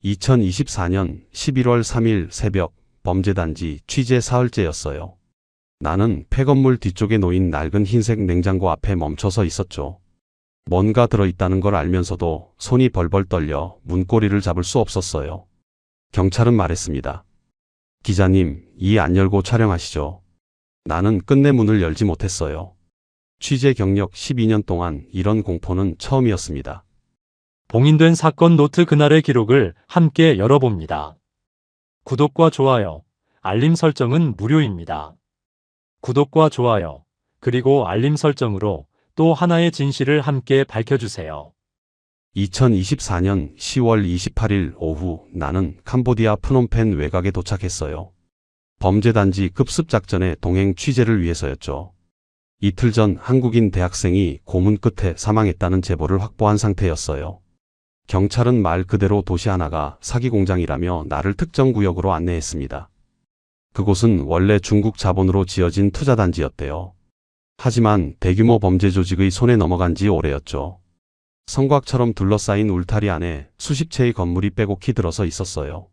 2024년 11월 3일 새벽 범죄단지 취재 사흘째였어요. 나는 폐건물 뒤쪽에 놓인 낡은 흰색 냉장고 앞에 멈춰서 있었죠. 뭔가 들어있다는 걸 알면서도 손이 벌벌 떨려 문고리를 잡을 수 없었어요. 경찰은 말했습니다. 기자님, 이 안 열고 촬영하시죠. 나는 끝내 문을 열지 못했어요. 취재 경력 12년 동안 이런 공포는 처음이었습니다. 봉인된 사건 노트 그날의 기록을 함께 열어봅니다. 구독과 좋아요, 알림 설정은 무료입니다. 구독과 좋아요, 그리고 알림 설정으로 또 하나의 진실을 함께 밝혀주세요. 2024년 10월 28일 오후 나는 캄보디아 프놈펜 외곽에 도착했어요. 범죄단지 급습작전의 동행 취재를 위해서였죠. 이틀 전 한국인 대학생이 고문 끝에 사망했다는 제보를 확보한 상태였어요. 경찰은 말 그대로 도시 하나가 사기 공장이라며 나를 특정 구역으로 안내했습니다. 그곳은 원래 중국 자본으로 지어진 투자단지였대요. 하지만 대규모 범죄 조직의 손에 넘어간 지 오래였죠. 성곽처럼 둘러싸인 울타리 안에 수십 채의 건물이 빼곡히 들어서 있었어요.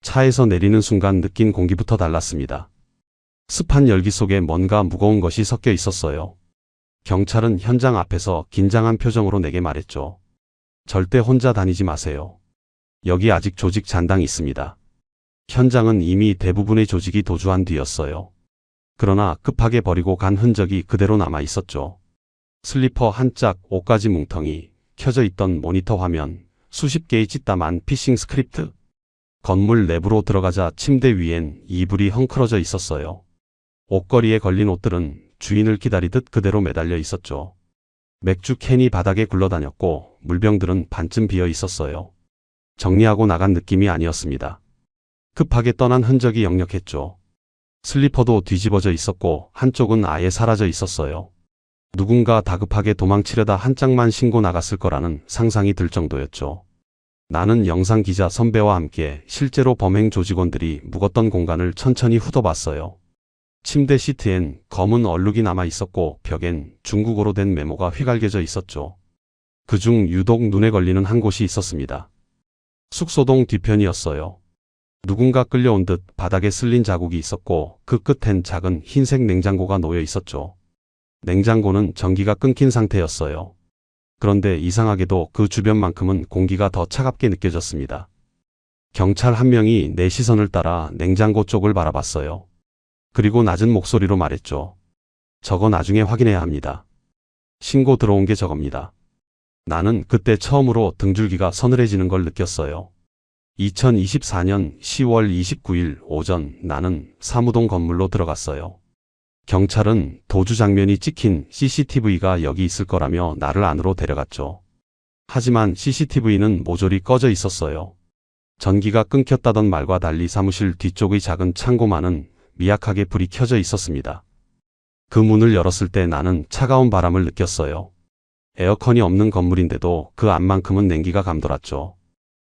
차에서 내리는 순간 느낀 공기부터 달랐습니다. 습한 열기 속에 뭔가 무거운 것이 섞여 있었어요. 경찰은 현장 앞에서 긴장한 표정으로 내게 말했죠. 절대 혼자 다니지 마세요. 여기 아직 조직 잔당이 있습니다. 현장은 이미 대부분의 조직이 도주한 뒤였어요. 그러나 급하게 버리고 간 흔적이 그대로 남아 있었죠. 슬리퍼 한 짝, 옷가지 뭉텅이, 켜져 있던 모니터 화면, 수십 개의 찢담한 피싱 스크립트. 건물 내부로 들어가자 침대 위엔 이불이 헝클어져 있었어요. 옷걸이에 걸린 옷들은 주인을 기다리듯 그대로 매달려 있었죠. 맥주 캔이 바닥에 굴러다녔고 물병들은 반쯤 비어 있었어요. 정리하고 나간 느낌이 아니었습니다. 급하게 떠난 흔적이 역력했죠. 슬리퍼도 뒤집어져 있었고 한쪽은 아예 사라져 있었어요. 누군가 다급하게 도망치려다 한 짝만 신고 나갔을 거라는 상상이 들 정도였죠. 나는 영상기자 선배와 함께 실제로 범행 조직원들이 묵었던 공간을 천천히 훑어봤어요. 침대 시트엔 검은 얼룩이 남아 있었고 벽엔 중국어로 된 메모가 휘갈겨져 있었죠. 그중 유독 눈에 걸리는 한 곳이 있었습니다. 숙소동 뒤편이었어요. 누군가 끌려온 듯 바닥에 쓸린 자국이 있었고 그 끝엔 작은 흰색 냉장고가 놓여 있었죠. 냉장고는 전기가 끊긴 상태였어요. 그런데 이상하게도 그 주변만큼은 공기가 더 차갑게 느껴졌습니다. 경찰 한 명이 내 시선을 따라 냉장고 쪽을 바라봤어요. 그리고 낮은 목소리로 말했죠. 저거 나중에 확인해야 합니다. 신고 들어온 게 저겁니다. 나는 그때 처음으로 등줄기가 서늘해지는 걸 느꼈어요. 2024년 10월 29일 오전 나는 사무동 건물로 들어갔어요. 경찰은 도주 장면이 찍힌 CCTV가 여기 있을 거라며 나를 안으로 데려갔죠. 하지만 CCTV는 모조리 꺼져 있었어요. 전기가 끊겼다던 말과 달리 사무실 뒤쪽의 작은 창고만은 미약하게 불이 켜져 있었습니다. 그 문을 열었을 때 나는 차가운 바람을 느꼈어요. 에어컨이 없는 건물인데도 그 안만큼은 냉기가 감돌았죠.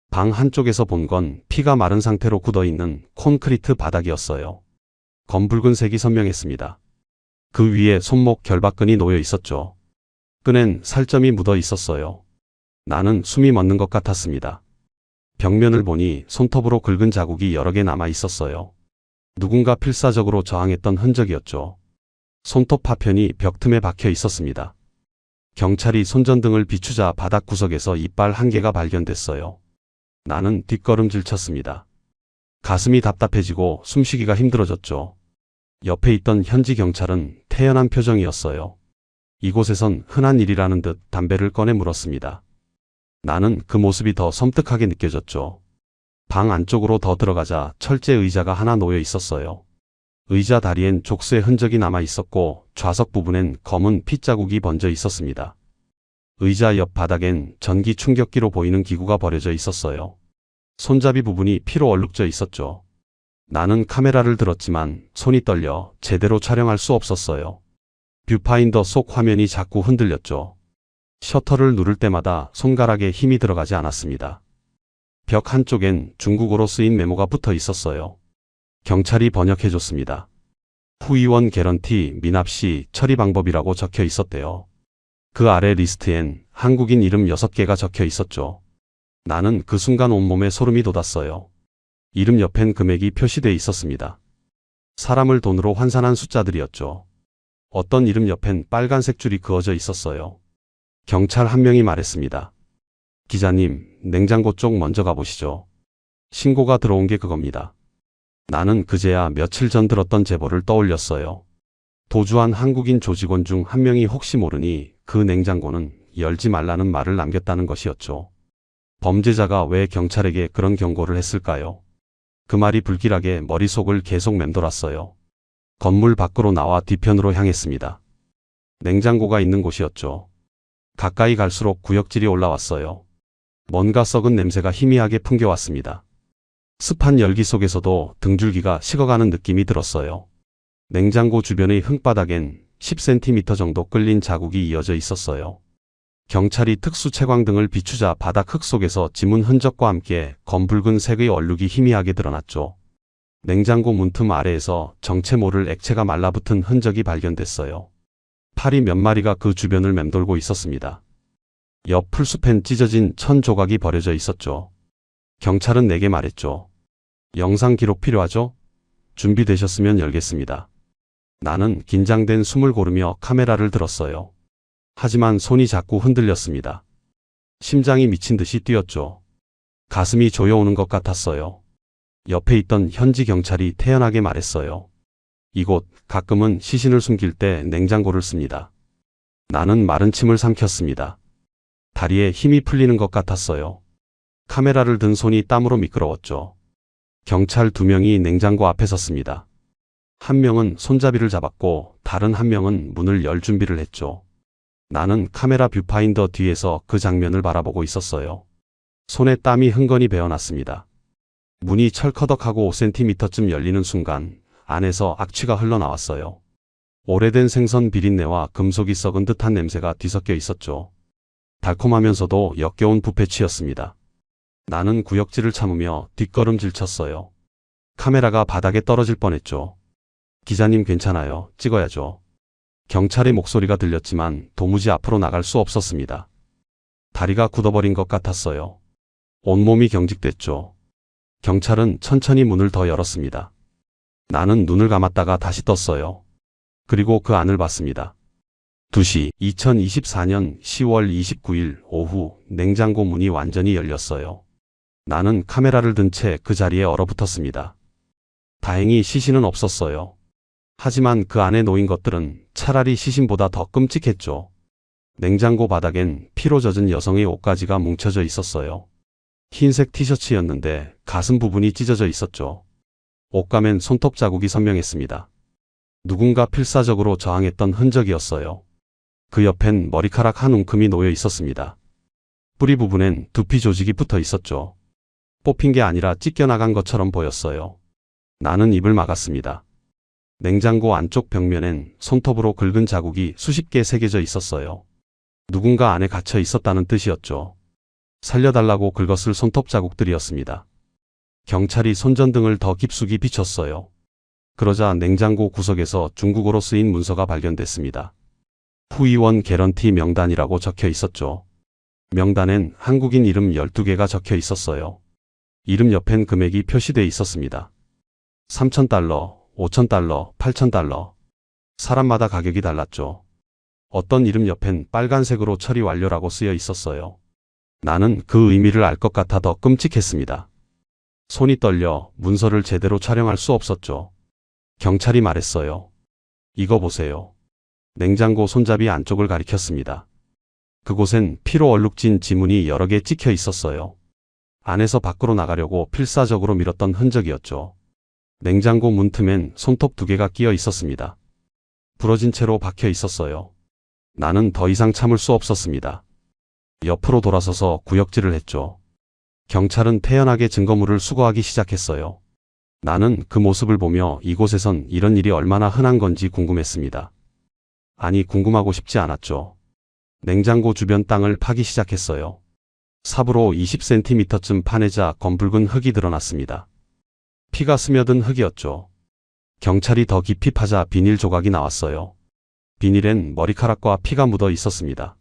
방 한쪽에서 본 건 피가 마른 상태로 굳어있는 콘크리트 바닥이었어요. 검붉은색이 선명했습니다. 그 위에 손목 결박근이 놓여 있었죠. 끈엔 살점이 묻어 있었어요. 나는 숨이 멎는 것 같았습니다. 벽면을 보니 손톱으로 긁은 자국이 여러 개 남아 있었어요. 누군가 필사적으로 저항했던 흔적이었죠. 손톱 파편이 벽 틈에 박혀 있었습니다. 경찰이 손전등을 비추자 바닥 구석에서 이빨 한 개가 발견됐어요. 나는 뒷걸음질 쳤습니다. 가슴이 답답해지고 숨쉬기가 힘들어졌죠. 옆에 있던 현지 경찰은 태연한 표정이었어요. 이곳에선 흔한 일이라는 듯 담배를 꺼내 물었습니다. 나는 그 모습이 더 섬뜩하게 느껴졌죠. 방 안쪽으로 더 들어가자 철제 의자가 하나 놓여 있었어요. 의자 다리엔 족쇄 흔적이 남아 있었고 좌석 부분엔 검은 핏자국이 번져 있었습니다. 의자 옆 바닥엔 전기 충격기로 보이는 기구가 버려져 있었어요. 손잡이 부분이 피로 얼룩져 있었죠. 나는 카메라를 들었지만 손이 떨려 제대로 촬영할 수 없었어요. 뷰파인더 속 화면이 자꾸 흔들렸죠. 셔터를 누를 때마다 손가락에 힘이 들어가지 않았습니다. 벽 한쪽엔 중국어로 쓰인 메모가 붙어 있었어요. 경찰이 번역해줬습니다. 후의원 개런티 미납시 처리 방법이라고 적혀 있었대요. 그 아래 리스트엔 한국인 이름 6개가 적혀 있었죠. 나는 그 순간 온몸에 소름이 돋았어요. 이름 옆엔 금액이 표시되어 있었습니다. 사람을 돈으로 환산한 숫자들이었죠. 어떤 이름 옆엔 빨간색 줄이 그어져 있었어요. 경찰 한 명이 말했습니다. 기자님, 냉장고 쪽 먼저 가보시죠. 신고가 들어온 게 그겁니다. 나는 그제야 며칠 전 들었던 제보를 떠올렸어요. 도주한 한국인 조직원 중 한 명이 혹시 모르니 그 냉장고는 열지 말라는 말을 남겼다는 것이었죠. 범죄자가 왜 경찰에게 그런 경고를 했을까요? 그 말이 불길하게 머릿속을 계속 맴돌았어요. 건물 밖으로 나와 뒤편으로 향했습니다. 냉장고가 있는 곳이었죠. 가까이 갈수록 구역질이 올라왔어요. 뭔가 썩은 냄새가 희미하게 풍겨왔습니다. 습한 열기 속에서도 등줄기가 식어가는 느낌이 들었어요. 냉장고 주변의 흙바닥엔 10cm 정도 끌린 자국이 이어져 있었어요. 경찰이 특수 채광등을 비추자 바닥 흙 속에서 지문 흔적과 함께 검붉은 색의 얼룩이 희미하게 드러났죠. 냉장고 문틈 아래에서 정체 모를 액체가 말라붙은 흔적이 발견됐어요. 파리 몇 마리가 그 주변을 맴돌고 있었습니다. 옆 풀숲엔 찢어진 천 조각이 버려져 있었죠. 경찰은 내게 말했죠. 영상 기록 필요하죠? 준비되셨으면 열겠습니다. 나는 긴장된 숨을 고르며 카메라를 들었어요. 하지만 손이 자꾸 흔들렸습니다. 심장이 미친 듯이 뛰었죠. 가슴이 조여오는 것 같았어요. 옆에 있던 현지 경찰이 태연하게 말했어요. 이곳 가끔은 시신을 숨길 때 냉장고를 씁니다. 나는 마른 침을 삼켰습니다. 다리에 힘이 풀리는 것 같았어요. 카메라를 든 손이 땀으로 미끄러웠죠. 경찰 2명이 냉장고 앞에 섰습니다. 한 명은 손잡이를 잡았고 다른 한 명은 문을 열 준비를 했죠. 나는 카메라 뷰파인더 뒤에서 그 장면을 바라보고 있었어요. 손에 땀이 흥건히 배어났습니다. 문이 철커덕하고 5cm쯤 열리는 순간 안에서 악취가 흘러나왔어요. 오래된 생선 비린내와 금속이 썩은 듯한 냄새가 뒤섞여 있었죠. 달콤하면서도 역겨운 부패취였습니다. 나는 구역질을 참으며 뒷걸음질 쳤어요. 카메라가 바닥에 떨어질 뻔했죠. 기자님 괜찮아요. 찍어야죠. 경찰의 목소리가 들렸지만 도무지 앞으로 나갈 수 없었습니다. 다리가 굳어버린 것 같았어요. 온몸이 경직됐죠. 경찰은 천천히 문을 더 열었습니다. 나는 눈을 감았다가 다시 떴어요. 그리고 그 안을 봤습니다. 2시 2024년 10월 29일 오후 냉장고 문이 완전히 열렸어요. 나는 카메라를 든 채 그 자리에 얼어붙었습니다. 다행히 시신은 없었어요. 하지만 그 안에 놓인 것들은 차라리 시신보다 더 끔찍했죠. 냉장고 바닥엔 피로 젖은 여성의 옷가지가 뭉쳐져 있었어요. 흰색 티셔츠였는데 가슴 부분이 찢어져 있었죠. 옷감엔 손톱 자국이 선명했습니다. 누군가 필사적으로 저항했던 흔적이었어요. 그 옆엔 머리카락 한 움큼이 놓여 있었습니다. 뿌리 부분엔 두피 조직이 붙어 있었죠. 뽑힌 게 아니라 찢겨나간 것처럼 보였어요. 나는 입을 막았습니다. 냉장고 안쪽 벽면엔 손톱으로 긁은 자국이 수십 개 새겨져 있었어요. 누군가 안에 갇혀 있었다는 뜻이었죠. 살려달라고 긁었을 손톱 자국들이었습니다. 경찰이 손전등을 더 깊숙이 비췄어요. 그러자 냉장고 구석에서 중국어로 쓰인 문서가 발견됐습니다. 후의원 개런티 명단이라고 적혀 있었죠. 명단엔 한국인 이름 12개가 적혀 있었어요. 이름 옆엔 금액이 표시되어 있었습니다. 3,000달러, 5,000달러, 8,000달러. 사람마다 가격이 달랐죠. 어떤 이름 옆엔 빨간색으로 처리 완료라고 쓰여 있었어요. 나는 그 의미를 알 것 같아 더 끔찍했습니다. 손이 떨려 문서를 제대로 촬영할 수 없었죠. 경찰이 말했어요. 이거 보세요. 냉장고 손잡이 안쪽을 가리켰습니다. 그곳엔 피로 얼룩진 지문이 여러 개 찍혀 있었어요. 안에서 밖으로 나가려고 필사적으로 밀었던 흔적이었죠. 냉장고 문틈엔 손톱 2개가 끼어 있었습니다. 부러진 채로 박혀 있었어요. 나는 더 이상 참을 수 없었습니다. 옆으로 돌아서서 구역질을 했죠. 경찰은 태연하게 증거물을 수거하기 시작했어요. 나는 그 모습을 보며 이곳에선 이런 일이 얼마나 흔한 건지 궁금했습니다. 아니, 궁금하고 싶지 않았죠. 냉장고 주변 땅을 파기 시작했어요. 삽으로 20cm쯤 파내자 검붉은 흙이 드러났습니다. 피가 스며든 흙이었죠. 경찰이 더 깊이 파자 비닐 조각이 나왔어요. 비닐엔 머리카락과 피가 묻어 있었습니다.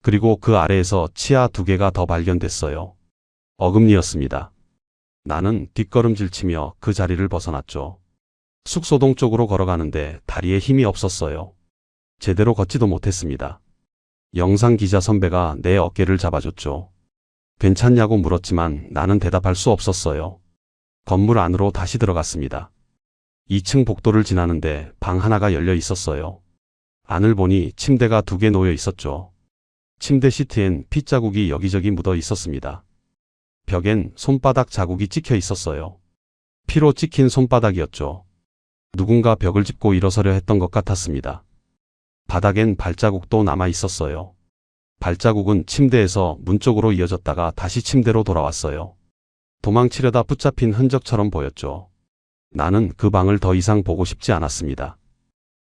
그리고 그 아래에서 치아 2개가 더 발견됐어요. 어금니였습니다. 나는 뒷걸음질치며 그 자리를 벗어났죠. 숙소동 쪽으로 걸어가는데 다리에 힘이 없었어요. 제대로 걷지도 못했습니다. 영상 기자 선배가 내 어깨를 잡아줬죠. 괜찮냐고 물었지만 나는 대답할 수 없었어요. 건물 안으로 다시 들어갔습니다. 2층 복도를 지나는데 방 하나가 열려 있었어요. 안을 보니 침대가 2개 놓여 있었죠. 침대 시트엔 핏자국이 여기저기 묻어 있었습니다. 벽엔 손바닥 자국이 찍혀 있었어요. 피로 찍힌 손바닥이었죠. 누군가 벽을 짚고 일어서려 했던 것 같았습니다. 바닥엔 발자국도 남아 있었어요. 발자국은 침대에서 문 쪽으로 이어졌다가 다시 침대로 돌아왔어요. 도망치려다 붙잡힌 흔적처럼 보였죠. 나는 그 방을 더 이상 보고 싶지 않았습니다.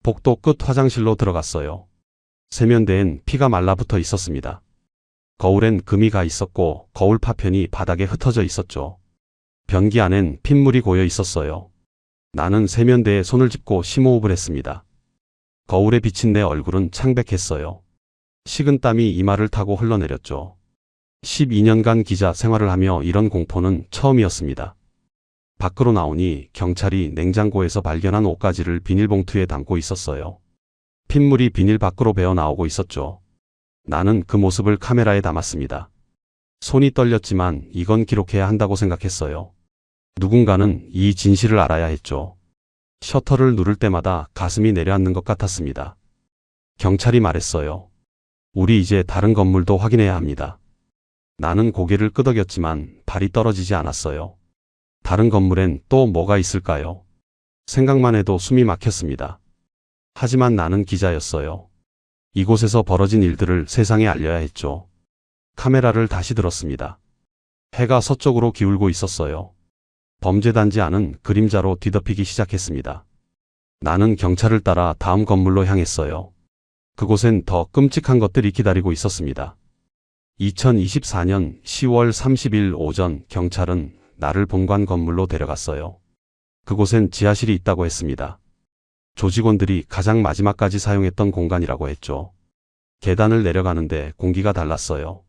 복도 끝 화장실로 들어갔어요. 세면대엔 피가 말라붙어 있었습니다. 거울엔 금이 가 있었고 거울 파편이 바닥에 흩어져 있었죠. 변기 안엔 핏물이 고여 있었어요. 나는 세면대에 손을 짚고 심호흡을 했습니다. 거울에 비친 내 얼굴은 창백했어요. 식은 땀이 이마를 타고 흘러내렸죠. 12년간 기자 생활을 하며 이런 공포는 처음이었습니다. 밖으로 나오니 경찰이 냉장고에서 발견한 옷가지를 비닐봉투에 담고 있었어요. 핏물이 비닐 밖으로 배어 나오고 있었죠. 나는 그 모습을 카메라에 담았습니다. 손이 떨렸지만 이건 기록해야 한다고 생각했어요. 누군가는 이 진실을 알아야 했죠. 셔터를 누를 때마다 가슴이 내려앉는 것 같았습니다. 경찰이 말했어요. 우리 이제 다른 건물도 확인해야 합니다. 나는 고개를 끄덕였지만 발이 떨어지지 않았어요. 다른 건물엔 또 뭐가 있을까요? 생각만 해도 숨이 막혔습니다. 하지만 나는 기자였어요. 이곳에서 벌어진 일들을 세상에 알려야 했죠. 카메라를 다시 들었습니다. 해가 서쪽으로 기울고 있었어요. 범죄단지 안은 그림자로 뒤덮이기 시작했습니다. 나는 경찰을 따라 다음 건물로 향했어요. 그곳엔 더 끔찍한 것들이 기다리고 있었습니다. 2024년 10월 30일 오전 경찰은 나를 본관 건물로 데려갔어요. 그곳엔 지하실이 있다고 했습니다. 조직원들이 가장 마지막까지 사용했던 공간이라고 했죠. 계단을 내려가는데 공기가 달랐어요.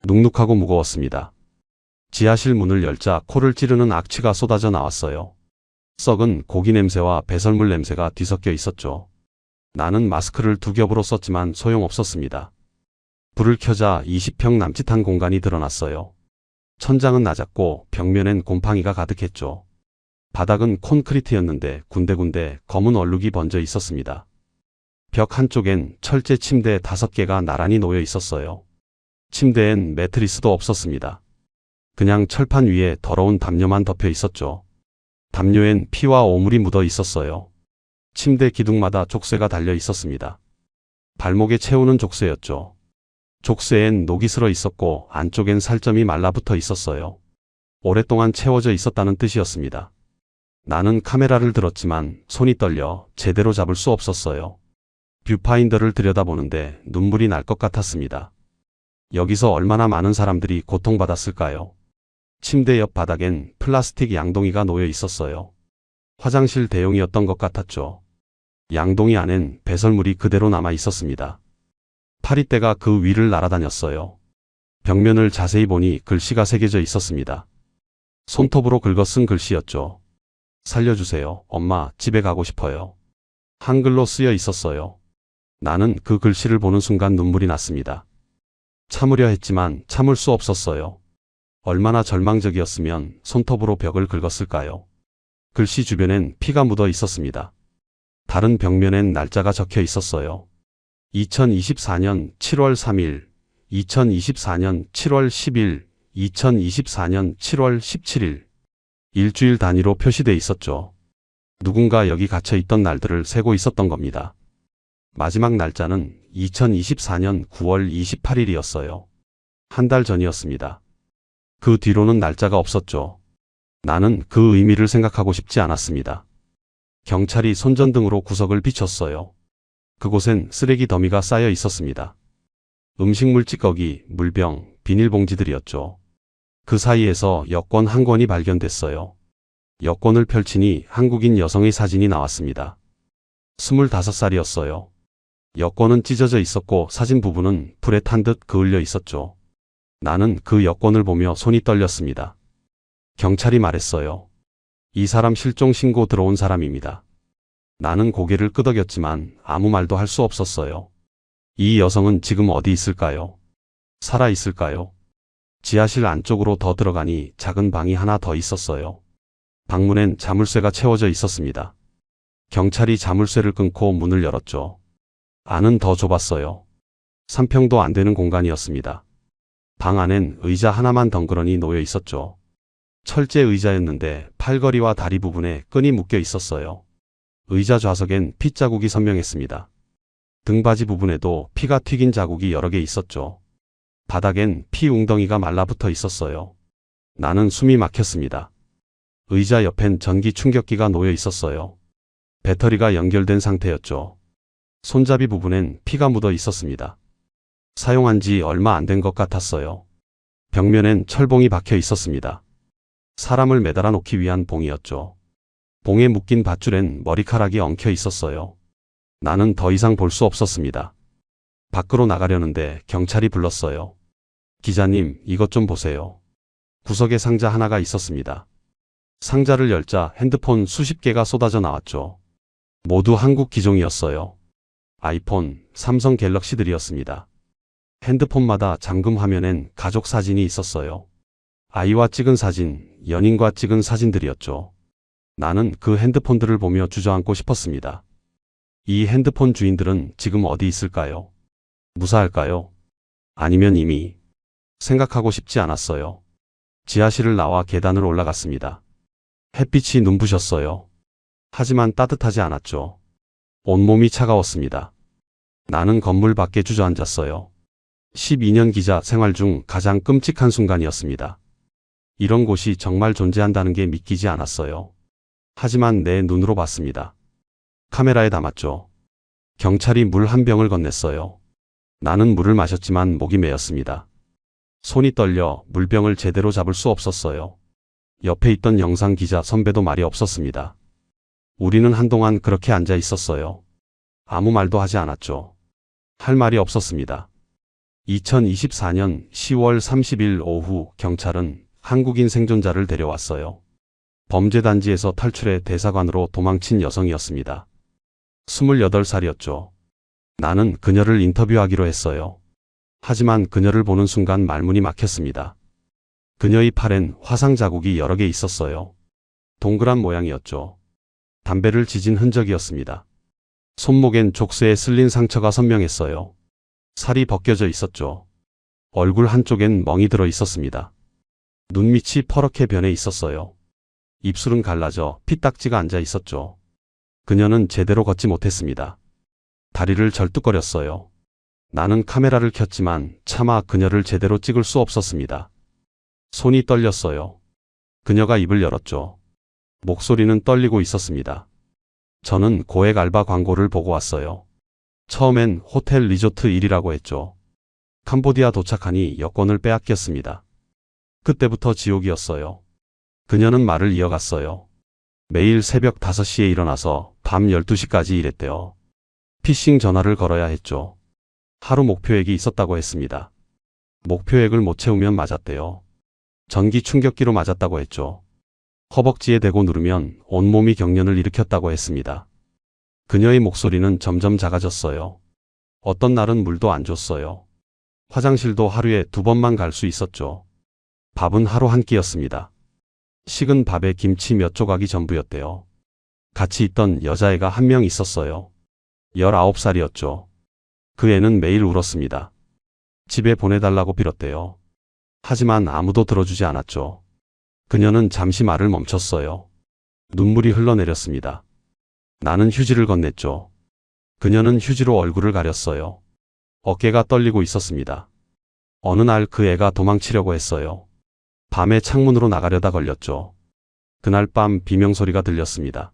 눅눅하고 무거웠습니다. 지하실 문을 열자 코를 찌르는 악취가 쏟아져 나왔어요. 썩은 고기 냄새와 배설물 냄새가 뒤섞여 있었죠. 나는 마스크를 2겹으로 썼지만 소용없었습니다. 불을 켜자 20평 남짓한 공간이 드러났어요. 천장은 낮았고 벽면엔 곰팡이가 가득했죠. 바닥은 콘크리트였는데 군데군데 검은 얼룩이 번져 있었습니다. 벽 한쪽엔 철제 침대 5개가 나란히 놓여 있었어요. 침대엔 매트리스도 없었습니다. 그냥 철판 위에 더러운 담요만 덮여 있었죠. 담요엔 피와 오물이 묻어 있었어요. 침대 기둥마다 족쇄가 달려 있었습니다. 발목에 채우는 족쇄였죠. 족쇄엔 녹이 슬어 있었고 안쪽엔 살점이 말라붙어 있었어요. 오랫동안 채워져 있었다는 뜻이었습니다. 나는 카메라를 들었지만 손이 떨려 제대로 잡을 수 없었어요. 뷰파인더를 들여다보는데 눈물이 날 것 같았습니다. 여기서 얼마나 많은 사람들이 고통받았을까요? 침대 옆 바닥엔 플라스틱 양동이가 놓여 있었어요. 화장실 대용이었던 것 같았죠. 양동이 안엔 배설물이 그대로 남아 있었습니다. 파리떼가 그 위를 날아다녔어요. 벽면을 자세히 보니 글씨가 새겨져 있었습니다. 손톱으로 긁어 쓴 글씨였죠. 살려주세요. 엄마, 집에 가고 싶어요. 한글로 쓰여 있었어요. 나는 그 글씨를 보는 순간 눈물이 났습니다. 참으려 했지만 참을 수 없었어요. 얼마나 절망적이었으면 손톱으로 벽을 긁었을까요? 글씨 주변엔 피가 묻어 있었습니다. 다른 벽면엔 날짜가 적혀 있었어요. 2024년 7월 3일, 2024년 7월 10일, 2024년 7월 17일. 일주일 단위로 표시돼 있었죠. 누군가 여기 갇혀 있던 날들을 세고 있었던 겁니다. 마지막 날짜는 2024년 9월 28일이었어요. 한 달 전이었습니다. 그 뒤로는 날짜가 없었죠. 나는 그 의미를 생각하고 싶지 않았습니다. 경찰이 손전등으로 구석을 비췄어요. 그곳엔 쓰레기 더미가 쌓여 있었습니다. 음식물 찌꺼기, 물병, 비닐봉지들이었죠. 그 사이에서 여권 한 권이 발견됐어요. 여권을 펼치니 한국인 여성의 사진이 나왔습니다. 25살이었어요. 여권은 찢어져 있었고 사진 부분은 불에 탄 듯 그을려 있었죠. 나는 그 여권을 보며 손이 떨렸습니다. 경찰이 말했어요. 이 사람 실종 신고 들어온 사람입니다. 나는 고개를 끄덕였지만 아무 말도 할 수 없었어요. 이 여성은 지금 어디 있을까요? 살아 있을까요? 지하실 안쪽으로 더 들어가니 작은 방이 하나 더 있었어요. 방문엔 자물쇠가 채워져 있었습니다. 경찰이 자물쇠를 끊고 문을 열었죠. 안은 더 좁았어요. 3평도 안 되는 공간이었습니다. 방 안엔 의자 하나만 덩그러니 놓여 있었죠. 철제 의자였는데 팔걸이와 다리 부분에 끈이 묶여 있었어요. 의자 좌석엔 핏자국이 선명했습니다. 등받이 부분에도 피가 튀긴 자국이 여러 개 있었죠. 바닥엔 피 웅덩이가 말라붙어 있었어요. 나는 숨이 막혔습니다. 의자 옆엔 전기 충격기가 놓여 있었어요. 배터리가 연결된 상태였죠. 손잡이 부분엔 피가 묻어 있었습니다. 사용한 지 얼마 안 된 것 같았어요. 벽면엔 철봉이 박혀 있었습니다. 사람을 매달아 놓기 위한 봉이었죠. 봉에 묶인 밧줄엔 머리카락이 엉켜 있었어요. 나는 더 이상 볼 수 없었습니다. 밖으로 나가려는데 경찰이 불렀어요. 기자님, 이것 좀 보세요. 구석에 상자 하나가 있었습니다. 상자를 열자 핸드폰 수십 개가 쏟아져 나왔죠. 모두 한국 기종이었어요. 아이폰, 삼성 갤럭시들이었습니다. 핸드폰마다 잠금 화면엔 가족 사진이 있었어요. 아이와 찍은 사진, 연인과 찍은 사진들이었죠. 나는 그 핸드폰들을 보며 주저앉고 싶었습니다. 이 핸드폰 주인들은 지금 어디 있을까요? 무사할까요? 아니면 이미 생각하고 싶지 않았어요. 지하실을 나와 계단을 올라갔습니다. 햇빛이 눈부셨어요. 하지만 따뜻하지 않았죠. 온몸이 차가웠습니다. 나는 건물 밖에 주저앉았어요. 12년 기자 생활 중 가장 끔찍한 순간이었습니다. 이런 곳이 정말 존재한다는 게 믿기지 않았어요. 하지만 내 눈으로 봤습니다. 카메라에 담았죠. 경찰이 물 한 병을 건넸어요. 나는 물을 마셨지만 목이 메었습니다. 손이 떨려 물병을 제대로 잡을 수 없었어요. 옆에 있던 영상 기자 선배도 말이 없었습니다. 우리는 한동안 그렇게 앉아 있었어요. 아무 말도 하지 않았죠. 할 말이 없었습니다. 2024년 10월 30일 오후 경찰은 한국인 생존자를 데려왔어요. 범죄단지에서 탈출해 대사관으로 도망친 여성이었습니다. 28살이었죠. 나는 그녀를 인터뷰하기로 했어요. 하지만 그녀를 보는 순간 말문이 막혔습니다. 그녀의 팔엔 화상 자국이 여러 개 있었어요. 동그란 모양이었죠. 담배를 지진 흔적이었습니다. 손목엔 족쇄에 쓸린 상처가 선명했어요. 살이 벗겨져 있었죠. 얼굴 한쪽엔 멍이 들어 있었습니다. 눈밑이 퍼렇게 변해 있었어요. 입술은 갈라져 피딱지가 앉아 있었죠. 그녀는 제대로 걷지 못했습니다. 다리를 절뚝거렸어요. 나는 카메라를 켰지만 차마 그녀를 제대로 찍을 수 없었습니다. 손이 떨렸어요. 그녀가 입을 열었죠. 목소리는 떨리고 있었습니다. 저는 고액 알바 광고를 보고 왔어요. 처음엔 호텔 리조트 일이라고 했죠. 캄보디아 도착하니 여권을 빼앗겼습니다. 그때부터 지옥이었어요. 그녀는 말을 이어갔어요. 매일 새벽 5시에 일어나서 밤 12시까지 일했대요. 피싱 전화를 걸어야 했죠. 하루 목표액이 있었다고 했습니다. 목표액을 못 채우면 맞았대요. 전기 충격기로 맞았다고 했죠. 허벅지에 대고 누르면 온몸이 경련을 일으켰다고 했습니다. 그녀의 목소리는 점점 작아졌어요. 어떤 날은 물도 안 줬어요. 화장실도 하루에 2번만 갈 수 있었죠. 밥은 하루 한 끼였습니다. 식은 밥에 김치 몇 조각이 전부였대요. 같이 있던 여자애가 한 명 있었어요. 19살이었죠. 그 애는 매일 울었습니다. 집에 보내달라고 빌었대요. 하지만 아무도 들어주지 않았죠. 그녀는 잠시 말을 멈췄어요. 눈물이 흘러내렸습니다. 나는 휴지를 건넸죠. 그녀는 휴지로 얼굴을 가렸어요. 어깨가 떨리고 있었습니다. 어느 날 그 애가 도망치려고 했어요. 밤에 창문으로 나가려다 걸렸죠. 그날 밤 비명소리가 들렸습니다.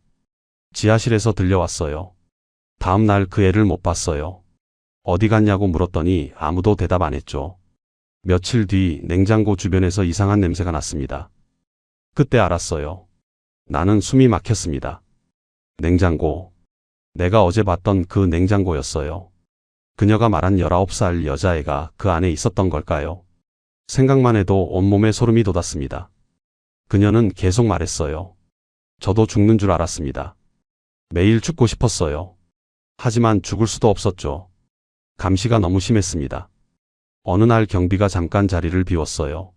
지하실에서 들려왔어요. 다음 날 그 애를 못 봤어요. 어디 갔냐고 물었더니 아무도 대답 안 했죠. 며칠 뒤 냉장고 주변에서 이상한 냄새가 났습니다. 그때 알았어요. 나는 숨이 막혔습니다. 냉장고. 내가 어제 봤던 그 냉장고였어요. 그녀가 말한 19살 여자애가 그 안에 있었던 걸까요? 생각만 해도 온몸에 소름이 돋았습니다. 그녀는 계속 말했어요. 저도 죽는 줄 알았습니다. 매일 죽고 싶었어요. 하지만 죽을 수도 없었죠. 감시가 너무 심했습니다. 어느 날 경비가 잠깐 자리를 비웠어요.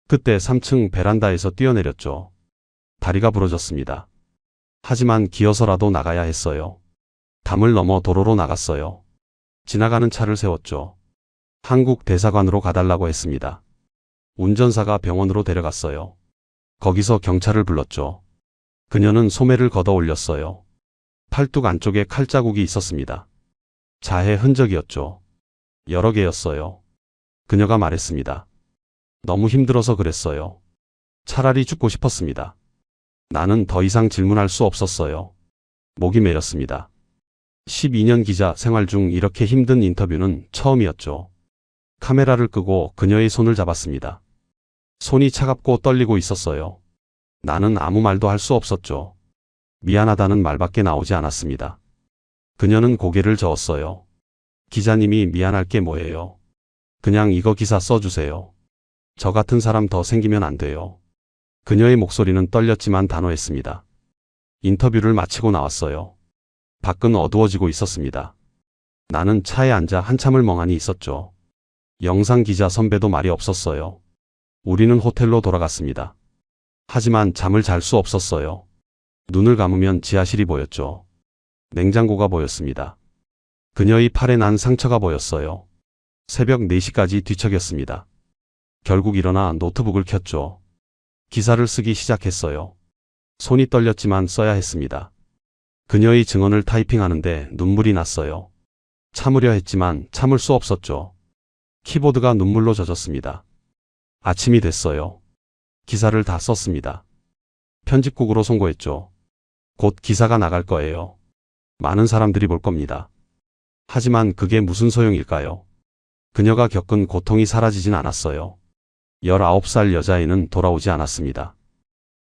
그때 3층 베란다에서 뛰어내렸죠. 다리가 부러졌습니다. 하지만 기어서라도 나가야 했어요. 담을 넘어 도로로 나갔어요. 지나가는 차를 세웠죠. 한국 대사관으로 가달라고 했습니다. 운전사가 병원으로 데려갔어요. 거기서 경찰을 불렀죠. 그녀는 소매를 걷어 올렸어요. 팔뚝 안쪽에 칼자국이 있었습니다. 자해 흔적이었죠. 여러 개였어요. 그녀가 말했습니다. 너무 힘들어서 그랬어요. 차라리 죽고 싶었습니다. 나는 더 이상 질문할 수 없었어요. 목이 메였습니다. 12년 기자 생활 중 이렇게 힘든 인터뷰는 처음이었죠. 카메라를 끄고 그녀의 손을 잡았습니다. 손이 차갑고 떨리고 있었어요. 나는 아무 말도 할 수 없었죠. 미안하다는 말밖에 나오지 않았습니다. 그녀는 고개를 저었어요. 기자님이 미안할 게 뭐예요? 그냥 이거 기사 써주세요. 저 같은 사람 더 생기면 안 돼요. 그녀의 목소리는 떨렸지만 단호했습니다. 인터뷰를 마치고 나왔어요. 밖은 어두워지고 있었습니다. 나는 차에 앉아 한참을 멍하니 있었죠. 영상 기자 선배도 말이 없었어요. 우리는 호텔로 돌아갔습니다. 하지만 잠을 잘 수 없었어요. 눈을 감으면 지하실이 보였죠. 냉장고가 보였습니다. 그녀의 팔에 난 상처가 보였어요. 새벽 4시까지 뒤척였습니다. 결국 일어나 노트북을 켰죠. 기사를 쓰기 시작했어요. 손이 떨렸지만 써야 했습니다. 그녀의 증언을 타이핑하는데 눈물이 났어요. 참으려 했지만 참을 수 없었죠. 키보드가 눈물로 젖었습니다. 아침이 됐어요. 기사를 다 썼습니다. 편집국으로 송고했죠. 곧 기사가 나갈 거예요. 많은 사람들이 볼 겁니다. 하지만 그게 무슨 소용일까요? 그녀가 겪은 고통이 사라지진 않았어요. 19살 여자애는 돌아오지 않았습니다.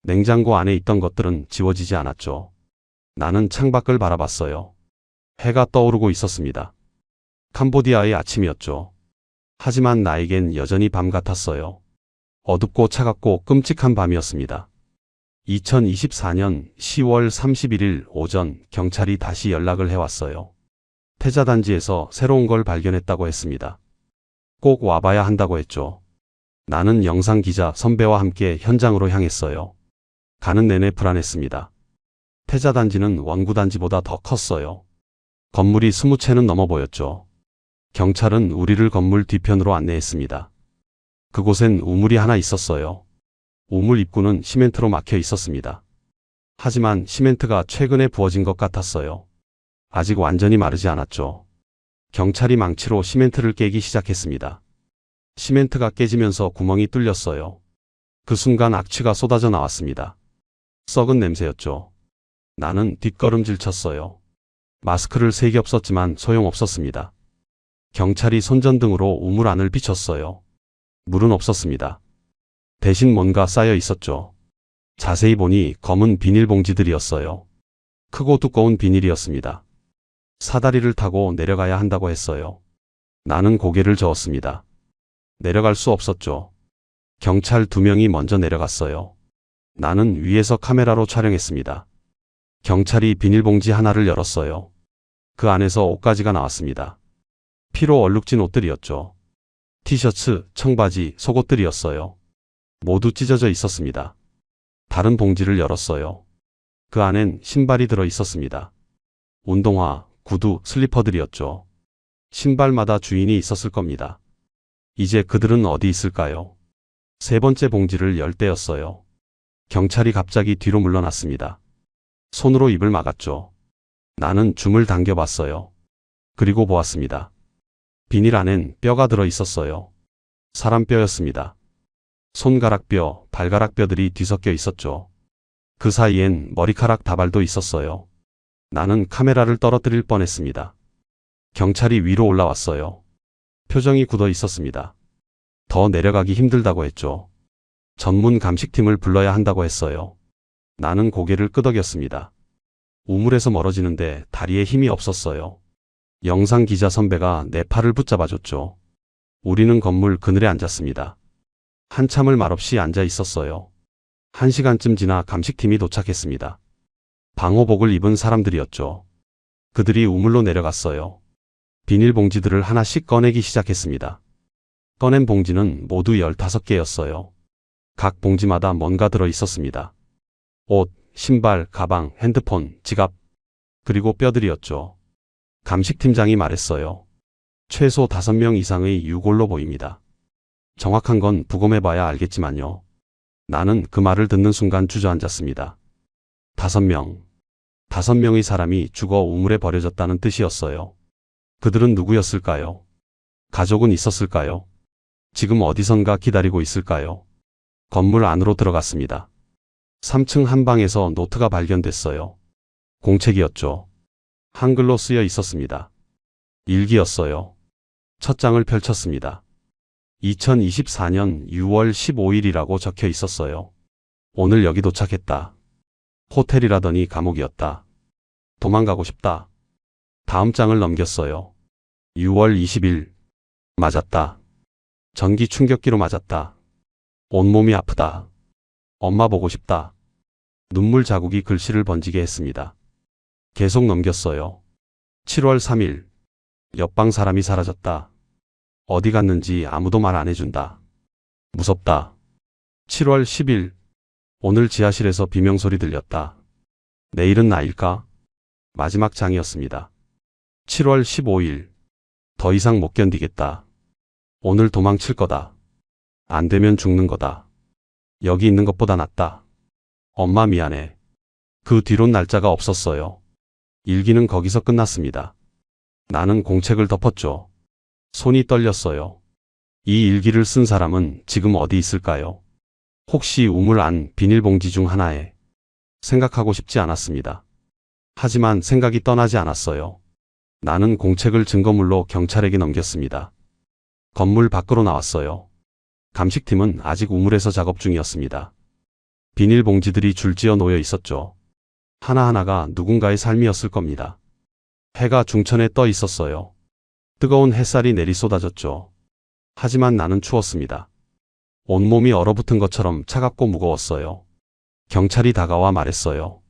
냉장고 안에 있던 것들은 지워지지 않았죠. 나는 창밖을 바라봤어요. 해가 떠오르고 있었습니다. 캄보디아의 아침이었죠. 하지만 나에겐 여전히 밤 같았어요. 어둡고 차갑고 끔찍한 밤이었습니다. 2024년 10월 31일 오전 경찰이 다시 연락을 해왔어요. 태자단지에서 새로운 걸 발견했다고 했습니다. 꼭 와봐야 한다고 했죠. 나는 영상기자 선배와 함께 현장으로 향했어요. 가는 내내 불안했습니다. 태자단지는 원구단지보다 더 컸어요. 건물이 20채는 넘어 보였죠. 경찰은 우리를 건물 뒤편으로 안내했습니다. 그곳엔 우물이 하나 있었어요. 우물 입구는 시멘트로 막혀 있었습니다. 하지만 시멘트가 최근에 부어진 것 같았어요. 아직 완전히 마르지 않았죠. 경찰이 망치로 시멘트를 깨기 시작했습니다. 시멘트가 깨지면서 구멍이 뚫렸어요. 그 순간 악취가 쏟아져 나왔습니다. 썩은 냄새였죠. 나는 뒷걸음질 쳤어요. 마스크를 3겹 썼지만 소용없었습니다. 경찰이 손전등으로 우물 안을 비췄어요. 물은 없었습니다. 대신 뭔가 쌓여 있었죠. 자세히 보니 검은 비닐봉지들이었어요. 크고 두꺼운 비닐이었습니다. 사다리를 타고 내려가야 한다고 했어요. 나는 고개를 저었습니다. 내려갈 수 없었죠. 경찰 2명이 먼저 내려갔어요. 나는 위에서 카메라로 촬영했습니다. 경찰이 비닐봉지 하나를 열었어요. 그 안에서 옷가지가 나왔습니다. 피로 얼룩진 옷들이었죠. 티셔츠, 청바지, 속옷들이었어요. 모두 찢어져 있었습니다. 다른 봉지를 열었어요. 그 안엔 신발이 들어 있었습니다. 운동화, 구두, 슬리퍼들이었죠. 신발마다 주인이 있었을 겁니다. 이제 그들은 어디 있을까요? 3번째 봉지를 열 때였어요. 경찰이 갑자기 뒤로 물러났습니다. 손으로 입을 막았죠. 나는 줌을 당겨봤어요. 그리고 보았습니다. 비닐 안엔 뼈가 들어 있었어요. 사람 뼈였습니다. 손가락뼈, 발가락뼈들이 뒤섞여 있었죠. 그 사이엔 머리카락 다발도 있었어요. 나는 카메라를 떨어뜨릴 뻔했습니다. 경찰이 위로 올라왔어요. 표정이 굳어 있었습니다. 더 내려가기 힘들다고 했죠. 전문 감식팀을 불러야 한다고 했어요. 나는 고개를 끄덕였습니다. 우물에서 멀어지는데 다리에 힘이 없었어요. 영상 기자 선배가 내 팔을 붙잡아줬죠. 우리는 건물 그늘에 앉았습니다. 한참을 말없이 앉아 있었어요. 1시간쯤 지나 감식팀이 도착했습니다. 방호복을 입은 사람들이었죠. 그들이 우물로 내려갔어요. 비닐봉지들을 하나씩 꺼내기 시작했습니다. 꺼낸 봉지는 모두 15개였어요. 각 봉지마다 뭔가 들어 있었습니다. 옷, 신발, 가방, 핸드폰, 지갑, 그리고 뼈들이었죠. 감식팀장이 말했어요. 최소 5명 이상의 유골로 보입니다. 정확한 건 부검해봐야 알겠지만요. 나는 그 말을 듣는 순간 주저앉았습니다. 5명. 5명의 사람이 죽어 우물에 버려졌다는 뜻이었어요. 그들은 누구였을까요? 가족은 있었을까요? 지금 어디선가 기다리고 있을까요? 건물 안으로 들어갔습니다. 3층 한 방에서 노트가 발견됐어요. 공책이었죠. 한글로 쓰여 있었습니다. 일기였어요. 첫 장을 펼쳤습니다. 2024년 6월 15일이라고 적혀 있었어요. 오늘 여기 도착했다. 호텔이라더니 감옥이었다. 도망가고 싶다. 다음 장을 넘겼어요. 6월 20일. 맞았다. 전기 충격기로 맞았다. 온몸이 아프다. 엄마 보고 싶다. 눈물 자국이 글씨를 번지게 했습니다. 계속 넘겼어요. 7월 3일. 옆방 사람이 사라졌다. 어디 갔는지 아무도 말 안 해준다. 무섭다. 7월 10일. 오늘 지하실에서 비명소리 들렸다. 내일은 나일까? 마지막 장이었습니다. 7월 15일. 더 이상 못 견디겠다. 오늘 도망칠 거다. 안 되면 죽는 거다. 여기 있는 것보다 낫다. 엄마 미안해. 그 뒤론 날짜가 없었어요. 일기는 거기서 끝났습니다. 나는 공책을 덮었죠. 손이 떨렸어요. 이 일기를 쓴 사람은 지금 어디 있을까요? 혹시 우물 안 비닐봉지 중 하나에? 생각하고 싶지 않았습니다. 하지만 생각이 떠나지 않았어요. 나는 공책을 증거물로 경찰에게 넘겼습니다. 건물 밖으로 나왔어요. 감식팀은 아직 우물에서 작업 중이었습니다. 비닐봉지들이 줄지어 놓여 있었죠. 하나하나가 누군가의 삶이었을 겁니다. 해가 중천에 떠 있었어요. 뜨거운 햇살이 내리쏟아졌죠. 하지만 나는 추웠습니다. 온몸이 얼어붙은 것처럼 차갑고 무거웠어요. 경찰이 다가와 말했어요.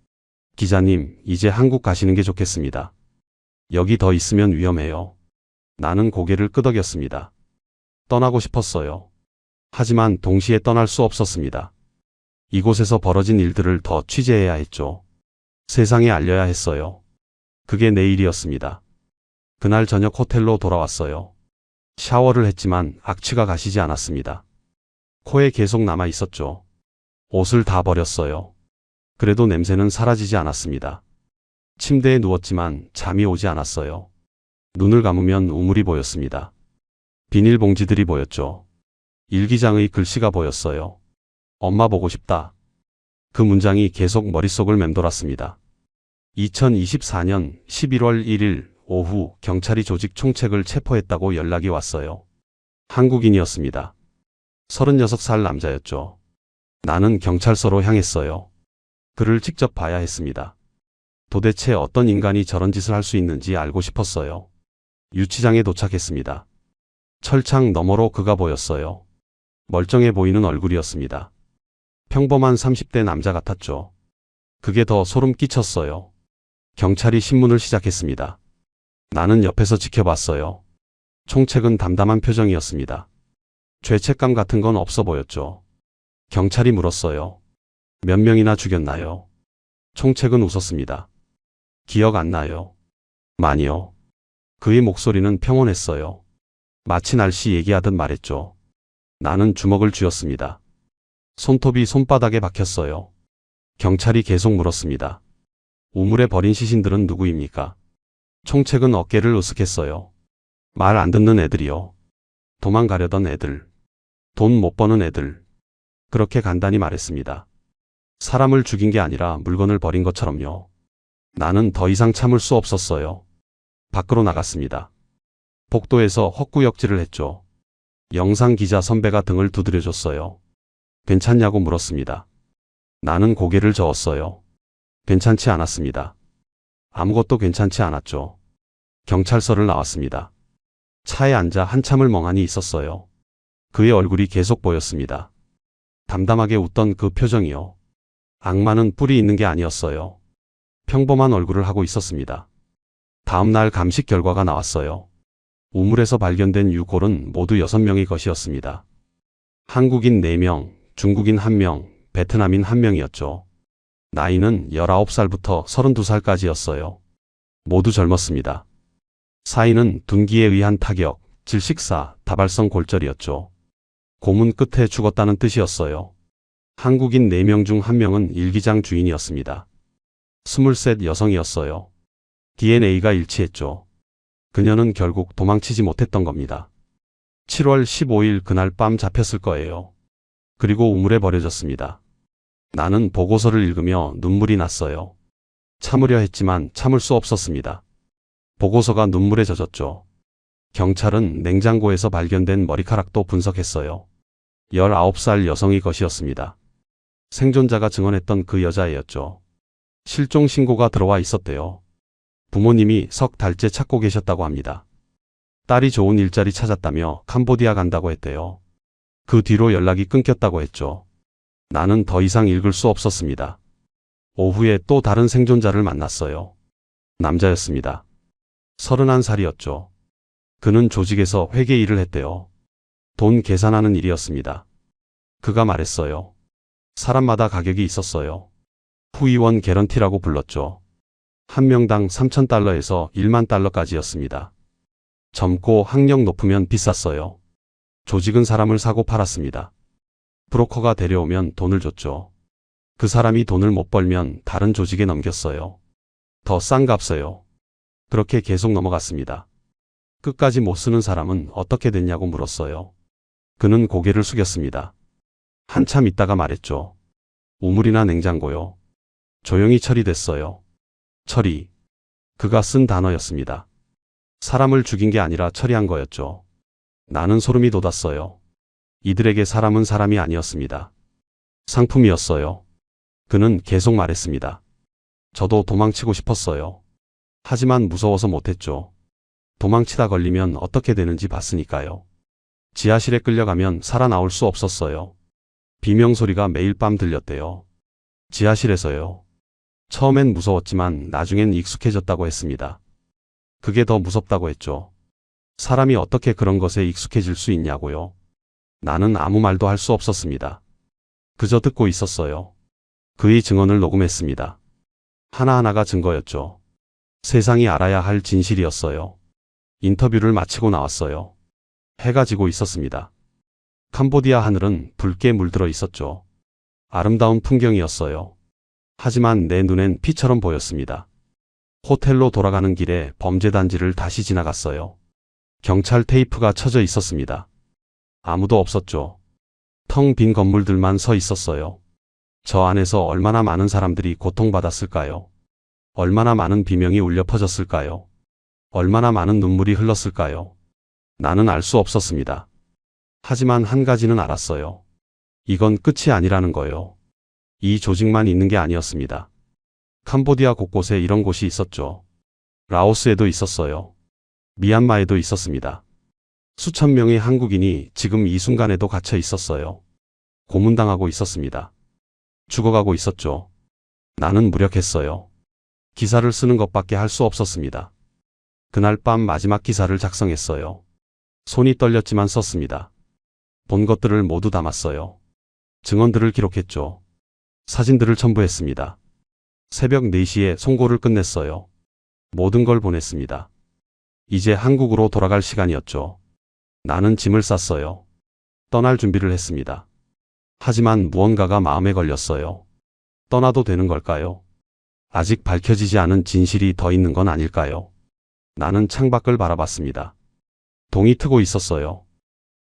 기자님, 이제 한국 가시는 게 좋겠습니다. 여기 더 있으면 위험해요. 나는 고개를 끄덕였습니다. 떠나고 싶었어요. 하지만 동시에 떠날 수 없었습니다. 이곳에서 벌어진 일들을 더 취재해야 했죠. 세상에 알려야 했어요. 그게 내일이었습니다. 그날 저녁 호텔로 돌아왔어요. 샤워를 했지만 악취가 가시지 않았습니다. 코에 계속 남아 있었죠. 옷을 다 버렸어요. 그래도 냄새는 사라지지 않았습니다. 침대에 누웠지만 잠이 오지 않았어요. 눈을 감으면 우물이 보였습니다. 비닐봉지들이 보였죠. 일기장의 글씨가 보였어요. 엄마 보고 싶다. 그 문장이 계속 머릿속을 맴돌았습니다. 2024년 11월 1일 오후 경찰이 조직 총책을 체포했다고 연락이 왔어요. 한국인이었습니다. 36살 남자였죠. 나는 경찰서로 향했어요. 그를 직접 봐야 했습니다. 도대체 어떤 인간이 저런 짓을 할 수 있는지 알고 싶었어요. 유치장에 도착했습니다. 철창 너머로 그가 보였어요. 멀쩡해 보이는 얼굴이었습니다. 평범한 30대 남자 같았죠. 그게 더 소름 끼쳤어요. 경찰이 신문을 시작했습니다. 나는 옆에서 지켜봤어요. 총책은 담담한 표정이었습니다. 죄책감 같은 건 없어 보였죠. 경찰이 물었어요. 몇 명이나 죽였나요? 총책은 웃었습니다. 기억 안 나요. 많이요. 그의 목소리는 평온했어요. 마치 날씨 얘기하듯 말했죠. 나는 주먹을 쥐었습니다. 손톱이 손바닥에 박혔어요. 경찰이 계속 물었습니다. 우물에 버린 시신들은 누구입니까? 총책은 어깨를 으쓱했어요. 말 안 듣는 애들이요. 도망가려던 애들. 돈 못 버는 애들. 그렇게 간단히 말했습니다. 사람을 죽인 게 아니라 물건을 버린 것처럼요. 나는 더 이상 참을 수 없었어요. 밖으로 나갔습니다. 복도에서 헛구역질을 했죠. 영상 기자 선배가 등을 두드려줬어요. 괜찮냐고 물었습니다. 나는 고개를 저었어요. 괜찮지 않았습니다. 아무것도 괜찮지 않았죠. 경찰서를 나왔습니다. 차에 앉아 한참을 멍하니 있었어요. 그의 얼굴이 계속 보였습니다. 담담하게 웃던 그 표정이요. 악마는 뿔이 있는 게 아니었어요. 평범한 얼굴을 하고 있었습니다. 다음 날 감식 결과가 나왔어요. 우물에서 발견된 유골은 모두 6명의 것이었습니다. 한국인 4명, 중국인 1명, 베트남인 1명이었죠. 나이는 19살부터 32살까지였어요. 모두 젊었습니다. 사인은 둔기에 의한 타격, 질식사, 다발성 골절이었죠. 고문 끝에 죽었다는 뜻이었어요. 한국인 4명 중 1명은 일기장 주인이었습니다. 23 여성이었어요. DNA가 일치했죠. 그녀는 결국 도망치지 못했던 겁니다. 7월 15일 그날 밤 잡혔을 거예요. 그리고 우물에 버려졌습니다. 나는 보고서를 읽으며 눈물이 났어요. 참으려 했지만 참을 수 없었습니다. 보고서가 눈물에 젖었죠. 경찰은 냉장고에서 발견된 머리카락도 분석했어요. 19살 여성의 것이었습니다. 생존자가 증언했던 그 여자애였죠. 실종 신고가 들어와 있었대요. 부모님이 석 달째 찾고 계셨다고 합니다. 딸이 좋은 일자리 찾았다며 캄보디아 간다고 했대요. 그 뒤로 연락이 끊겼다고 했죠. 나는 더 이상 읽을 수 없었습니다. 오후에 또 다른 생존자를 만났어요. 남자였습니다. 31살이었죠. 그는 조직에서 회계 일을 했대요. 돈 계산하는 일이었습니다. 그가 말했어요. 사람마다 가격이 있었어요. 후의원 개런티라고 불렀죠. 한 명당 3,000달러에서 1만 달러까지였습니다. 젊고 학력 높으면 비쌌어요. 조직은 사람을 사고 팔았습니다. 브로커가 데려오면 돈을 줬죠. 그 사람이 돈을 못 벌면 다른 조직에 넘겼어요. 더 싼 값에요. 그렇게 계속 넘어갔습니다. 끝까지 못 쓰는 사람은 어떻게 됐냐고 물었어요. 그는 고개를 숙였습니다. 한참 있다가 말했죠. 우물이나 냉장고요. 조용히 처리됐어요. 처리. 그가 쓴 단어였습니다. 사람을 죽인 게 아니라 처리한 거였죠. 나는 소름이 돋았어요. 이들에게 사람은 사람이 아니었습니다. 상품이었어요. 그는 계속 말했습니다. 저도 도망치고 싶었어요. 하지만 무서워서 못했죠. 도망치다 걸리면 어떻게 되는지 봤으니까요. 지하실에 끌려가면 살아나올 수 없었어요. 비명소리가 매일 밤 들렸대요. 지하실에서요. 처음엔 무서웠지만 나중엔 익숙해졌다고 했습니다. 그게 더 무섭다고 했죠. 사람이 어떻게 그런 것에 익숙해질 수 있냐고요. 나는 아무 말도 할 수 없었습니다. 그저 듣고 있었어요. 그의 증언을 녹음했습니다. 하나하나가 증거였죠. 세상이 알아야 할 진실이었어요. 인터뷰를 마치고 나왔어요. 해가 지고 있었습니다. 캄보디아 하늘은 붉게 물들어 있었죠. 아름다운 풍경이었어요. 하지만 내 눈엔 피처럼 보였습니다. 호텔로 돌아가는 길에 범죄단지를 다시 지나갔어요. 경찰 테이프가 쳐져 있었습니다. 아무도 없었죠. 텅 빈 건물들만 서 있었어요. 저 안에서 얼마나 많은 사람들이 고통받았을까요? 얼마나 많은 비명이 울려 퍼졌을까요? 얼마나 많은 눈물이 흘렀을까요? 나는 알 수 없었습니다. 하지만 한 가지는 알았어요. 이건 끝이 아니라는 거요. 이 조직만 있는 게 아니었습니다. 캄보디아 곳곳에 이런 곳이 있었죠. 라오스에도 있었어요. 미얀마에도 있었습니다. 수천 명의 한국인이 지금 이 순간에도 갇혀 있었어요. 고문당하고 있었습니다. 죽어가고 있었죠. 나는 무력했어요. 기사를 쓰는 것밖에 할 수 없었습니다. 그날 밤 마지막 기사를 작성했어요. 손이 떨렸지만 썼습니다. 본 것들을 모두 담았어요. 증언들을 기록했죠. 사진들을 첨부했습니다. 새벽 4시에 송고를 끝냈어요. 모든 걸 보냈습니다. 이제 한국으로 돌아갈 시간이었죠. 나는 짐을 쌌어요. 떠날 준비를 했습니다. 하지만 무언가가 마음에 걸렸어요. 떠나도 되는 걸까요? 아직 밝혀지지 않은 진실이 더 있는 건 아닐까요? 나는 창밖을 바라봤습니다. 동이 트고 있었어요.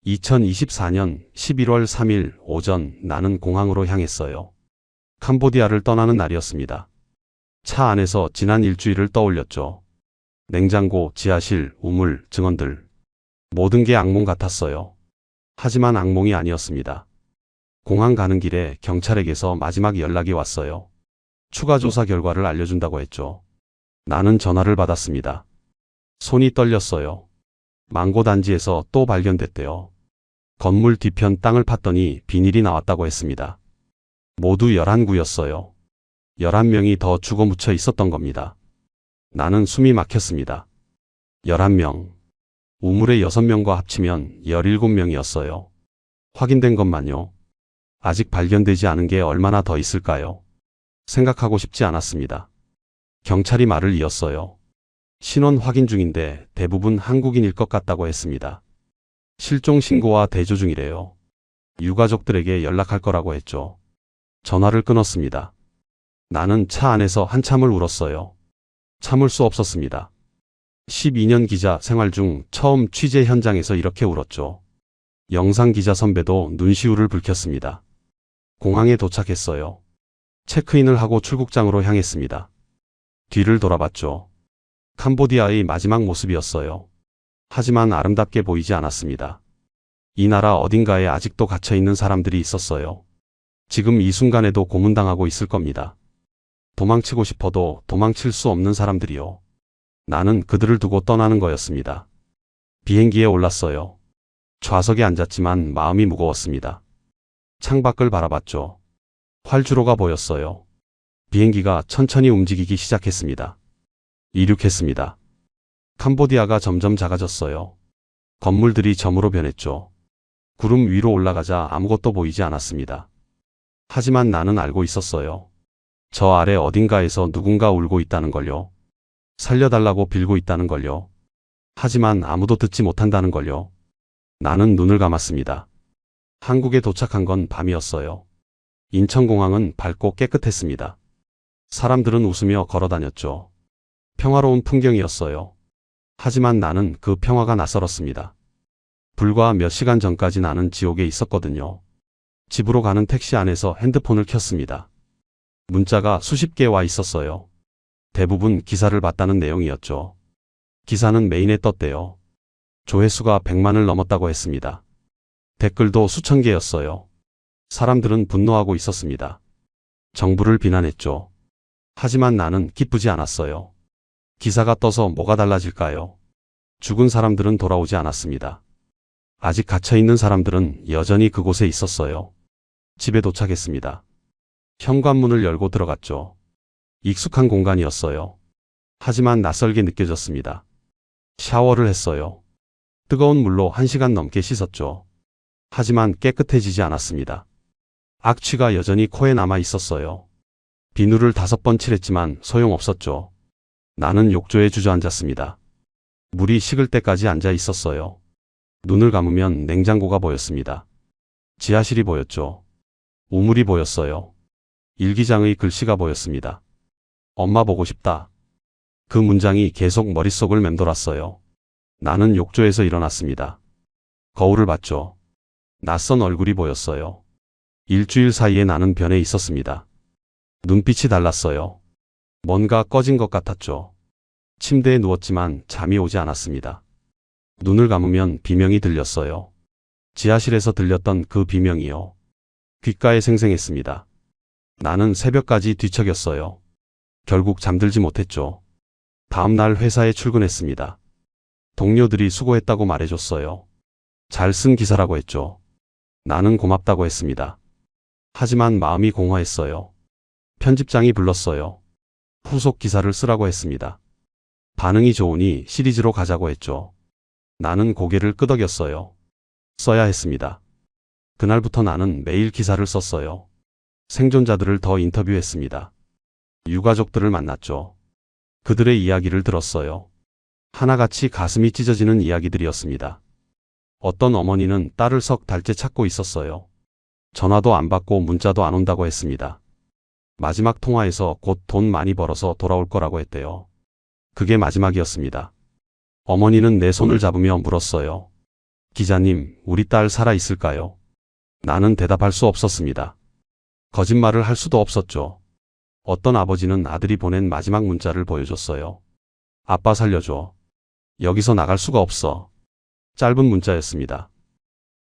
2024년 11월 3일 오전 나는 공항으로 향했어요. 캄보디아를 떠나는 날이었습니다. 차 안에서 지난 일주일을 떠올렸죠. 냉장고, 지하실, 우물, 증언들. 모든 게 악몽 같았어요. 하지만 악몽이 아니었습니다. 공항 가는 길에 경찰에게서 마지막 연락이 왔어요. 추가 조사 결과를 알려준다고 했죠. 나는 전화를 받았습니다. 손이 떨렸어요. 망고 단지에서 또 발견됐대요. 건물 뒤편 땅을 팠더니 비닐이 나왔다고 했습니다. 모두 11구였어요. 11명이 더 죽어 묻혀 있었던 겁니다. 나는 숨이 막혔습니다. 11명. 우물의 6명과 합치면 17명이었어요. 확인된 것만요. 아직 발견되지 않은 게 얼마나 더 있을까요? 생각하고 싶지 않았습니다. 경찰이 말을 이었어요. 신원 확인 중인데 대부분 한국인일 것 같다고 했습니다. 실종 신고와 대조 중이래요. 유가족들에게 연락할 거라고 했죠. 전화를 끊었습니다. 나는 차 안에서 한참을 울었어요. 참을 수 없었습니다. 12년 기자 생활 중 처음 취재 현장에서 이렇게 울었죠. 영상 기자 선배도 눈시울을 붉혔습니다. 공항에 도착했어요. 체크인을 하고 출국장으로 향했습니다. 뒤를 돌아봤죠. 캄보디아의 마지막 모습이었어요. 하지만 아름답게 보이지 않았습니다. 이 나라 어딘가에 아직도 갇혀있는 사람들이 있었어요. 지금 이 순간에도 고문당하고 있을 겁니다. 도망치고 싶어도 도망칠 수 없는 사람들이요. 나는 그들을 두고 떠나는 거였습니다. 비행기에 올랐어요. 좌석에 앉았지만 마음이 무거웠습니다. 창밖을 바라봤죠. 활주로가 보였어요. 비행기가 천천히 움직이기 시작했습니다. 이륙했습니다. 캄보디아가 점점 작아졌어요. 건물들이 점으로 변했죠. 구름 위로 올라가자 아무것도 보이지 않았습니다. 하지만 나는 알고 있었어요. 저 아래 어딘가에서 누군가 울고 있다는 걸요. 살려달라고 빌고 있다는 걸요. 하지만 아무도 듣지 못한다는 걸요. 나는 눈을 감았습니다. 한국에 도착한 건 밤이었어요. 인천공항은 밝고 깨끗했습니다. 사람들은 웃으며 걸어다녔죠. 평화로운 풍경이었어요. 하지만 나는 그 평화가 낯설었습니다. 불과 몇 시간 전까지 나는 지옥에 있었거든요. 집으로 가는 택시 안에서 핸드폰을 켰습니다. 문자가 수십 개 와 있었어요. 대부분 기사를 봤다는 내용이었죠. 기사는 메인에 떴대요. 조회수가 100만을 넘었다고 했습니다. 댓글도 수천 개였어요. 사람들은 분노하고 있었습니다. 정부를 비난했죠. 하지만 나는 기쁘지 않았어요. 기사가 떠서 뭐가 달라질까요? 죽은 사람들은 돌아오지 않았습니다. 아직 갇혀있는 사람들은 여전히 그곳에 있었어요. 집에 도착했습니다. 현관문을 열고 들어갔죠. 익숙한 공간이었어요. 하지만 낯설게 느껴졌습니다. 샤워를 했어요. 뜨거운 물로 1시간 넘게 씻었죠. 하지만 깨끗해지지 않았습니다. 악취가 여전히 코에 남아 있었어요. 비누를 5번 칠했지만 소용없었죠. 나는 욕조에 주저앉았습니다. 물이 식을 때까지 앉아 있었어요. 눈을 감으면 냉장고가 보였습니다. 지하실이 보였죠. 우물이 보였어요. 일기장의 글씨가 보였습니다. 엄마 보고 싶다. 그 문장이 계속 머릿속을 맴돌았어요. 나는 욕조에서 일어났습니다. 거울을 봤죠. 낯선 얼굴이 보였어요. 일주일 사이에 나는 변해 있었습니다. 눈빛이 달랐어요. 뭔가 꺼진 것 같았죠. 침대에 누웠지만 잠이 오지 않았습니다. 눈을 감으면 비명이 들렸어요. 지하실에서 들렸던 그 비명이요. 귓가에 생생했습니다. 나는 새벽까지 뒤척였어요. 결국 잠들지 못했죠. 다음 날 회사에 출근했습니다. 동료들이 수고했다고 말해줬어요. 잘 쓴 기사라고 했죠. 나는 고맙다고 했습니다. 하지만 마음이 공허했어요. 편집장이 불렀어요. 후속 기사를 쓰라고 했습니다. 반응이 좋으니 시리즈로 가자고 했죠. 나는 고개를 끄덕였어요. 써야 했습니다. 그날부터 나는 매일 기사를 썼어요. 생존자들을 더 인터뷰했습니다. 유가족들을 만났죠. 그들의 이야기를 들었어요. 하나같이 가슴이 찢어지는 이야기들이었습니다. 어떤 어머니는 딸을 석 달째 찾고 있었어요. 전화도 안 받고 문자도 안 온다고 했습니다. 마지막 통화에서 곧 돈 많이 벌어서 돌아올 거라고 했대요. 그게 마지막이었습니다. 어머니는 내 손을 잡으며 물었어요. 기자님, 우리 딸 살아 있을까요? 나는 대답할 수 없었습니다. 거짓말을 할 수도 없었죠. 어떤 아버지는 아들이 보낸 마지막 문자를 보여줬어요. 아빠 살려줘. 여기서 나갈 수가 없어. 짧은 문자였습니다.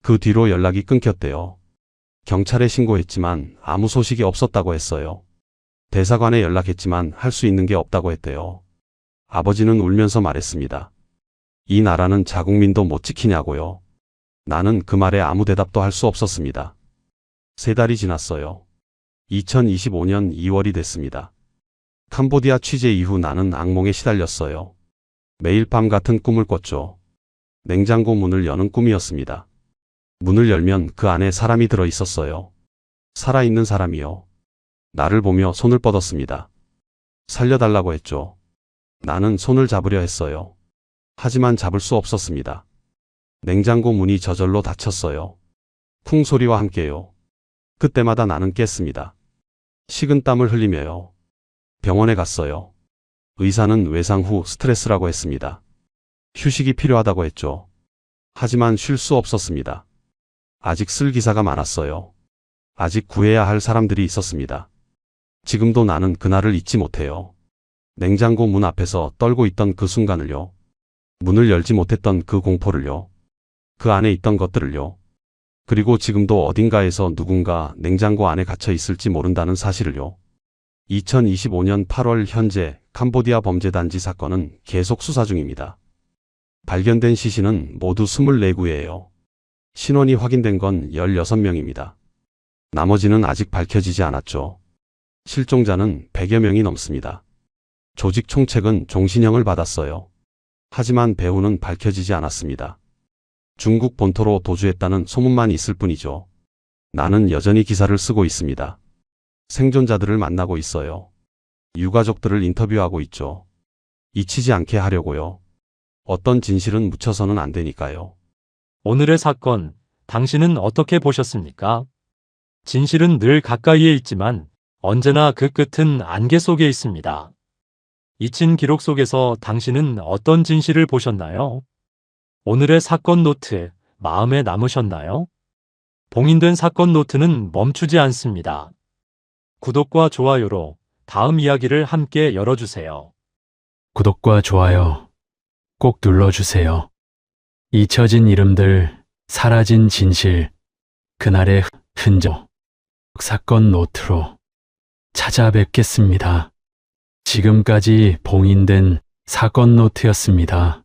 그 뒤로 연락이 끊겼대요. 경찰에 신고했지만 아무 소식이 없었다고 했어요. 대사관에 연락했지만 할 수 있는 게 없다고 했대요. 아버지는 울면서 말했습니다. 이 나라는 자국민도 못 지키냐고요. 나는 그 말에 아무 대답도 할 수 없었습니다. 3달이 지났어요. 2025년 2월이 됐습니다. 캄보디아 취재 이후 나는 악몽에 시달렸어요. 매일 밤 같은 꿈을 꿨죠. 냉장고 문을 여는 꿈이었습니다. 문을 열면 그 안에 사람이 들어 있었어요. 살아있는 사람이요. 나를 보며 손을 뻗었습니다. 살려달라고 했죠. 나는 손을 잡으려 했어요. 하지만 잡을 수 없었습니다. 냉장고 문이 저절로 닫혔어요. 쿵 소리와 함께요. 그때마다 나는 깼습니다. 식은 땀을 흘리며요. 병원에 갔어요. 의사는 외상 후 스트레스라고 했습니다. 휴식이 필요하다고 했죠. 하지만 쉴 수 없었습니다. 아직 쓸 기사가 많았어요. 아직 구해야 할 사람들이 있었습니다. 지금도 나는 그날을 잊지 못해요. 냉장고 문 앞에서 떨고 있던 그 순간을요. 문을 열지 못했던 그 공포를요. 그 안에 있던 것들을요. 그리고 지금도 어딘가에서 누군가 냉장고 안에 갇혀 있을지 모른다는 사실을요. 2025년 8월 현재 캄보디아 범죄단지 사건은 계속 수사 중입니다. 발견된 시신은 모두 24구예요. 신원이 확인된 건 16명입니다. 나머지는 아직 밝혀지지 않았죠. 실종자는 100여 명이 넘습니다. 조직 총책은 종신형을 받았어요. 하지만 배후는 밝혀지지 않았습니다. 중국 본토로 도주했다는 소문만 있을 뿐이죠. 나는 여전히 기사를 쓰고 있습니다. 생존자들을 만나고 있어요. 유가족들을 인터뷰하고 있죠. 잊히지 않게 하려고요. 어떤 진실은 묻혀서는 안 되니까요. 오늘의 사건, 당신은 어떻게 보셨습니까? 진실은 늘 가까이에 있지만 언제나 그 끝은 안개 속에 있습니다. 잊힌 기록 속에서 당신은 어떤 진실을 보셨나요? 오늘의 사건 노트, 마음에 남으셨나요? 봉인된 사건 노트는 멈추지 않습니다. 구독과 좋아요로 다음 이야기를 함께 열어주세요. 구독과 좋아요 꼭 눌러주세요. 잊혀진 이름들, 사라진 진실, 그날의 흔적, 사건 노트로 찾아뵙겠습니다. 지금까지 봉인된 사건 노트였습니다.